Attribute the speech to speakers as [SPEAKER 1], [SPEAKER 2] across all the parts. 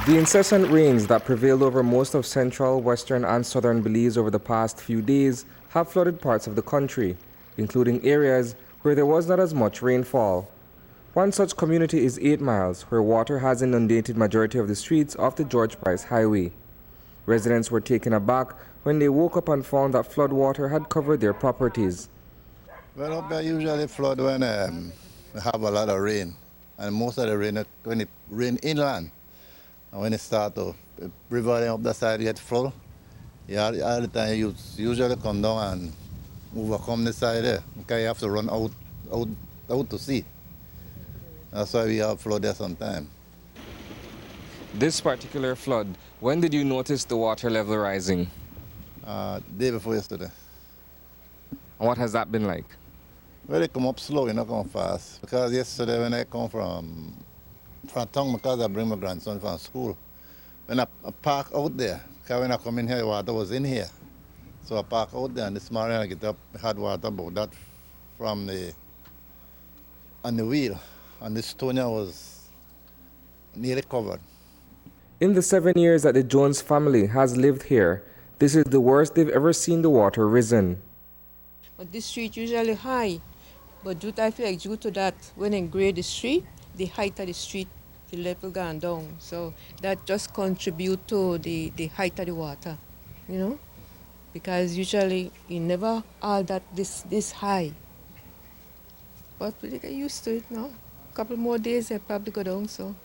[SPEAKER 1] The incessant rains that prevailed over most of central, western, and southern Belize over the past few days have flooded parts of the country, including areas where there was not as much rainfall. One such community is 8 Miles, where water has inundated majority of the streets off the George Price Highway. Residents were taken aback when they woke up and found that floodwater had covered their properties.
[SPEAKER 2] Well, up there usually flood when we have a lot of rain, and most of the rain when it rain inland. And when it start to river up the side get flood, all the time you usually come down and overcome the side there. Okay, you have to run out to sea. That's why we have flood there sometimes.
[SPEAKER 1] This particular flood, when did you notice the water level rising?
[SPEAKER 2] Day before yesterday.
[SPEAKER 1] And what has that been like?
[SPEAKER 2] Well, they come up slow, you know, come fast. Because yesterday when I come from town, because I bring my grandson from school, when I park out there, because when I come in here, the water was in here. So I park out there, and this morning I get up, had water about that from on the wheel, and the stone here was nearly covered.
[SPEAKER 1] In the 7 years that the Jones family has lived here, this is the worst they've ever seen the water risen.
[SPEAKER 3] But this street usually high, but I feel like due to that, when they grade the street, the height of the street, the level gone down. So that just contribute to the height of the water, you know? Because usually you never all that this high. But we get used to it now. A couple more days, they probably go down, so.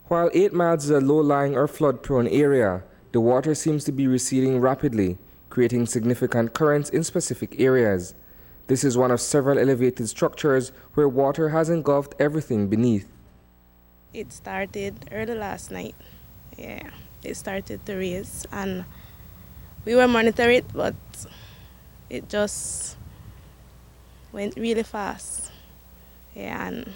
[SPEAKER 1] While 8 Miles is a low-lying or flood-prone area, the water seems to be receding rapidly, creating significant currents in specific areas. This is one of several elevated structures where water has engulfed everything beneath.
[SPEAKER 4] It started early last night. Yeah, it started to raise, and we were monitoring it, but it just went really fast. Yeah, and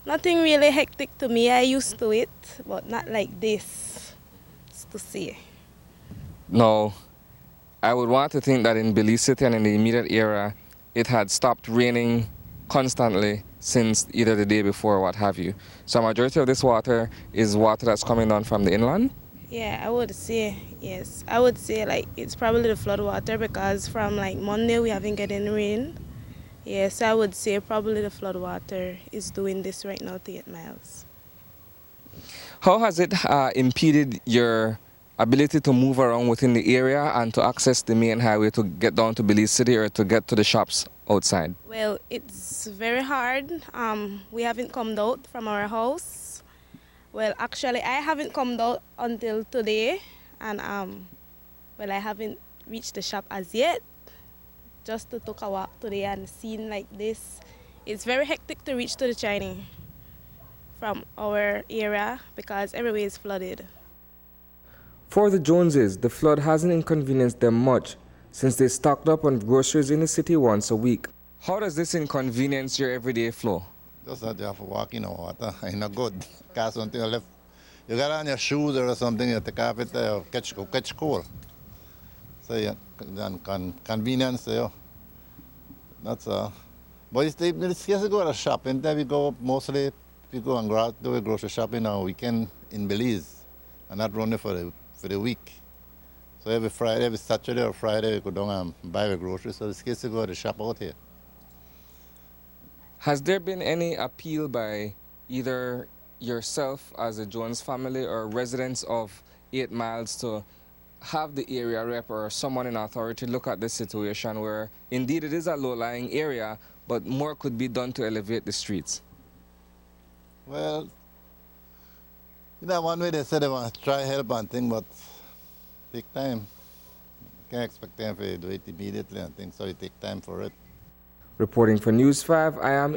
[SPEAKER 4] nothing really hectic to me. I used to it, but not like this, to see.
[SPEAKER 1] No, I would want to think that in Belize City and in the immediate area, it had stopped raining constantly since either the day before or what have you. So a majority of this water is water that's coming down from the inland?
[SPEAKER 4] Yeah, I would say, yes. I would say like it's probably the flood water because from like Monday we haven't getting rain. Yes, I would say probably the flood water is doing this right now to 8 Miles.
[SPEAKER 1] How has it impeded your ability to move around within the area and to access the main highway to get down to Belize City or to get to the shops outside?
[SPEAKER 4] Well, it's very hard. We haven't come out from our house. Well, actually, I haven't come out until today, and well, I haven't reached the shop as yet. Just to take a walk today and scene like this, it's very hectic to reach to the Chinese from our area because everywhere is flooded.
[SPEAKER 1] For the Joneses, the flood hasn't inconvenienced them much since they stocked up on groceries in the city once a week. How does this inconvenience your everyday flow?
[SPEAKER 2] Just that you have to walk in the water, it's not good. Cast something left. You got on your shoes or something, you take off it, catch cold. So yeah, convenience, yeah. That's all. But it's case to go to shopping, there we go mostly, we go and do grocery shopping on a weekend in Belize, and not running for the week. So every Friday, every Saturday or Friday, we go down and buy the groceries. So it's case to go to shop out here.
[SPEAKER 1] Has there been any appeal by either yourself as a Jones family or residents of 8 Miles to have the area rep or someone in authority look at this situation where indeed it is a low-lying area, but more could be done to elevate the streets?
[SPEAKER 2] Well, you know, one way they said they want to try help and thing, but take time. Can't expect them to do it immediately and things, so it take time for it.
[SPEAKER 1] Reporting for News 5, I am